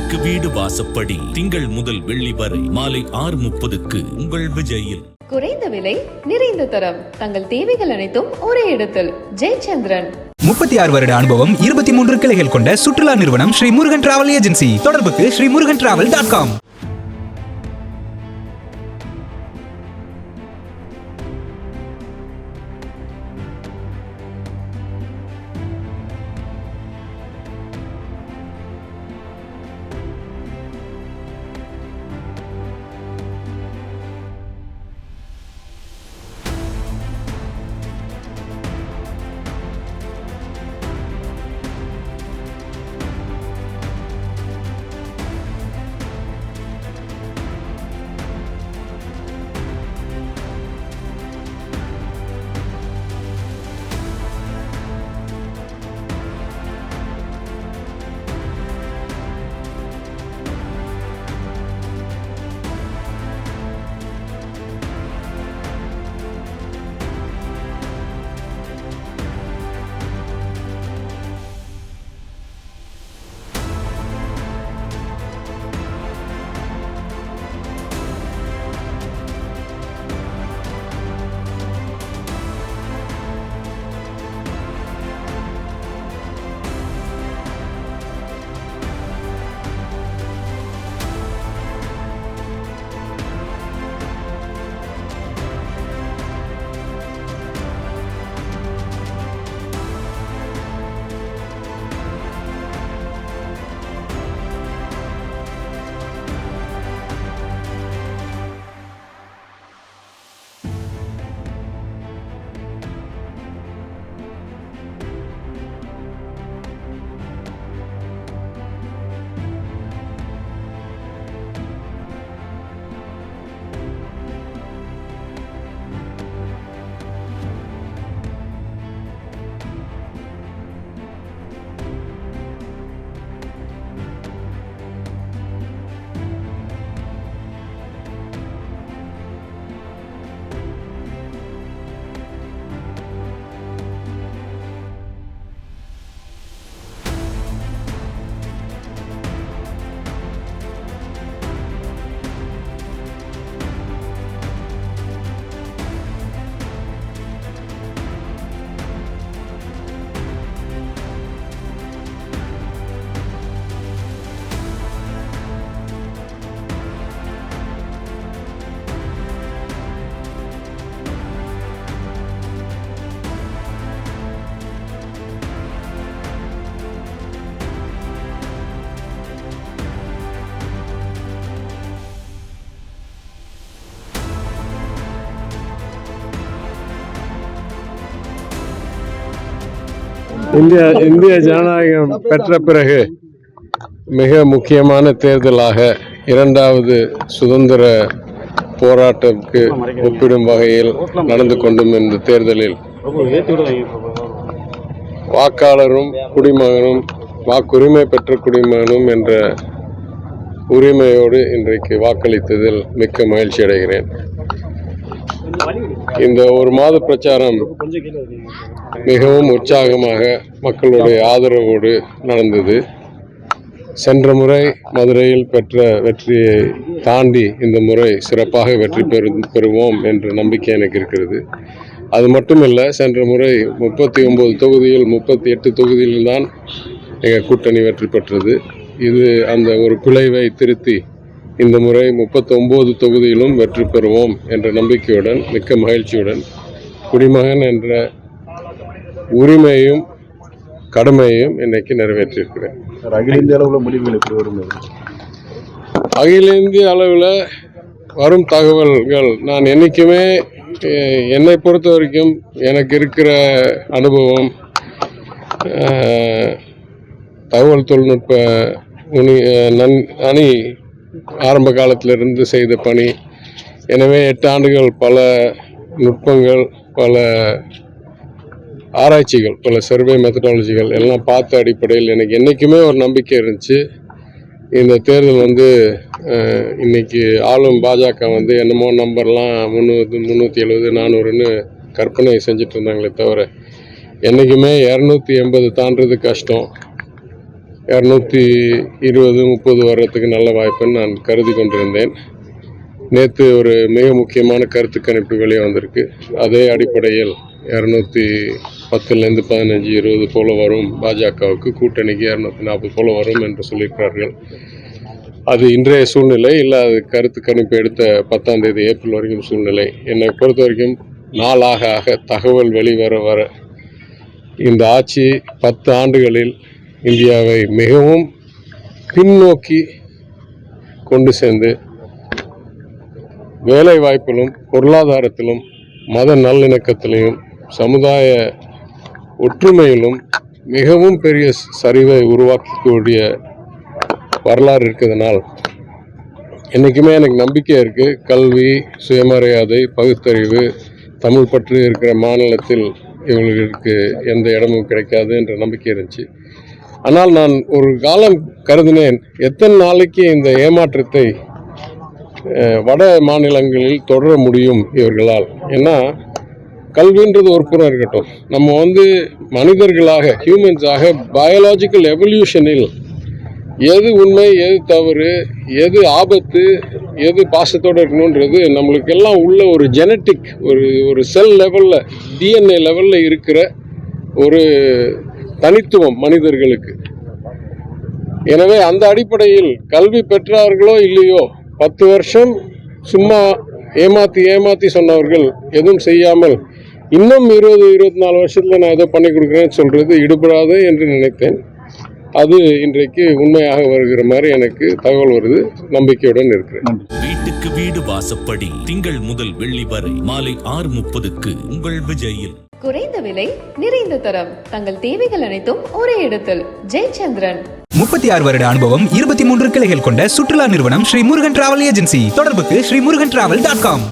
வீட்டுக்கு வீடு வாசப்படி திங்கள் முதல் வெள்ளி வரை மாலை 6:30க்கு உங்கள் விஜயில். குறைந்த விலை, நிறைந்த தரம், தங்கள் தேவைகள் அனைத்தும் ஒரே இடத்தில். ஜெயச்சந்திரன். 36 வருட அனுபவம், 23 கிளைகள் கொண்ட சுற்றுலா நிறுவனம் ஸ்ரீ முருகன் டிராவல் ஏஜென்சி. தொடர்புக்கு sreemurugantravel.com. இந்திய ஜனநாயகம் பெற்ற பிறகு மிக முக்கியமான தேர்தலாக இரண்டாவது சுதந்திர போராட்டத்திற்கு ஒப்பிடும் வகையில் நடந்து கொண்டும் இந்த தேர்தலில் வாக்காளரும் குடிமகனும் வாக்குரிமை பெற்ற குடிமகனும் என்ற உரிமையோடு இன்றைக்கு வாக்களித்ததில் மிக்க மகிழ்ச்சி அடைகிறேன். இந்த ஒரு மாத பிரச்சாரம் மிகவும் உற்சாகமாக மக்களுடைய ஆதரவோடு நடந்தது. சென்ற முறை மதுரையில் பெற்ற வெற்றியை தாண்டி இந்த முறை சிறப்பாக வெற்றி பெறுவோம் என்ற நம்பிக்கை எனக்கு இருக்கிறது. அது மட்டுமல்ல, சென்ற முறை 39 தொகுதியில் 38 தொகுதியில்தான் எங்கள் கூட்டணி வெற்றி பெற்றது. இது அந்த ஒரு பிழைவை திருத்தி இந்த முறை 39 தொகுதியிலும் வெற்றி பெறுவோம் என்ற நம்பிக்கையுடன் மிக்க மகிழ்ச்சியுடன் குடிமகன் என்ற உரிமையும் கடமையும் இன்னைக்கு நிறைவேற்றியிருக்கிறேன். அகில இந்திய அளவில் முடிவுகள் எப்படி வரும்? அகில இந்திய அளவில் வரும் தகவல்கள் நான் என்றைக்குமே என்னை பொறுத்த வரைக்கும் எனக்கு இருக்கிற அனுபவம், தகவல் தொழில்நுட்ப அணி ஆரம்ப காலத்திலிருந்து செய்த பணி. எனவே 8 ஆண்டுகள் பல நுட்பங்கள், பல ஆராய்ச்சிகள், பல சர்வே மெத்தடாலஜிகள் எல்லாம் பார்த்த அடிப்படையில் எனக்கு என்றைக்குமே ஒரு நம்பிக்கை இருந்துச்சு. இந்த தேர்தல் இன்னைக்கு ஆளும் பாஜக என்னமோ நம்பர்லாம் 300, 370, 400ன்னு கற்பனை செஞ்சுட்டு இருந்தாங்களே தவிர என்றைக்குமே 280 தாண்டது கஷ்டம். 220-30 வர்றதுக்கு நல்ல வாய்ப்புன்னு நான் கருதி கொண்டிருந்தேன். நேற்று ஒரு மிக முக்கியமான கருத்து கணிப்பு வெளியே வந்திருக்கு. அதே அடிப்படையில் 210லேருந்து 15-20 போல வரும், பாஜகவுக்கு கூட்டணிக்கு 240 போல வரும் என்று சொல்லியிருக்கிறார்கள். அது இன்றைய சூழ்நிலை இல்லை, அது கருத்து கணிப்பு எடுத்த 10ஆம் தேதி ஏப்ரல் வரைக்கும் சூழ்நிலை. என்னை பொறுத்த வரைக்கும் நாளாக ஆக தகவல் வெளிவர வர இந்த ஆட்சி 10 ஆண்டுகளில் இந்தியாவை மிகவும் பின்னோக்கி கொண்டு சென்று வேலை வாய்ப்பிலும் பொருளாதாரத்திலும் மத நல்லிணக்கத்திலும் சமுதாய ஒற்றுமையிலும் மிகவும் பெரிய சரிவை உருவாக்கக்கூடிய வரலாறு இருக்கிறதுனால் என்றைக்குமே எனக்கு நம்பிக்கை இருக்குது. கல்வி, சுயமரியாதை, பகுத்தறிவு, தமிழ் பற்று இருக்கிற மாநிலத்தில் இவர்களுக்கு எந்த இடமும் கிடைக்காது என்ற நம்பிக்கை இருந்துச்சு. ஆனால் நான் ஒரு காலம் கருதினேன், எத்தனை நாளைக்கு இந்த ஏமாற்றத்தை வட மாநிலங்களில் தொடர முடியும் இவர்களால். ஏன்னா கல்வின்றது ஒரு புறம் இருக்கட்டும், நம்ம மனிதர்களாக ஹியூமன்ஸாக பயாலஜிக்கல் எவல்யூஷனில் எது உண்மை, எது தவறு, எது ஆபத்து, எது பாசத்தோடு இருக்கணுன்றது நம்மளுக்கு எல்லாம் உள்ள ஒரு ஜெனட்டிக், ஒரு செல் லெவலில், டிஎன்ஏ லெவலில் இருக்கிற ஒரு தனித்துவம் மனிதர்களுக்கு. எனவே அந்த அடிப்படையில் கல்வி பெற்றார்களோ இல்லையோ 10 வருஷம் சும்மா ஏமாத்தி சொன்னவர்கள் எதுவும் செய்யாமல் இன்னும் 20-24 வருஷத்தில் நான் ஏதோ பண்ணி கொடுக்குறேன்னு சொல்கிறது இடுபடாது என்று நினைத்தேன். அது இன்றைக்கு உண்மையாக வருகிற மாதிரி எனக்கு தகவல் வருது. நம்பிக்கையுடன் இருக்கிறேன். வீட்டுக்கு வீடு வாசப்படி திங்கள் முதல் வெள்ளி வரை மாலை 6:30க்கு உங்கள் விஜயில். குறைந்த விலை, நிறைந்த தரம், தங்கள் தேவைகள் அனைத்தும் ஒரே இடத்தில். ஜெயச்சந்திரன். 36 வருட அனுபவம், 23 கிளைகள் கொண்ட சுற்றுலா நிறுவனம் ஸ்ரீ முருகன் டிராவல் ஏஜென்சி. தொடர்புக்கு ஸ்ரீமுருகன்டிராவல்.com.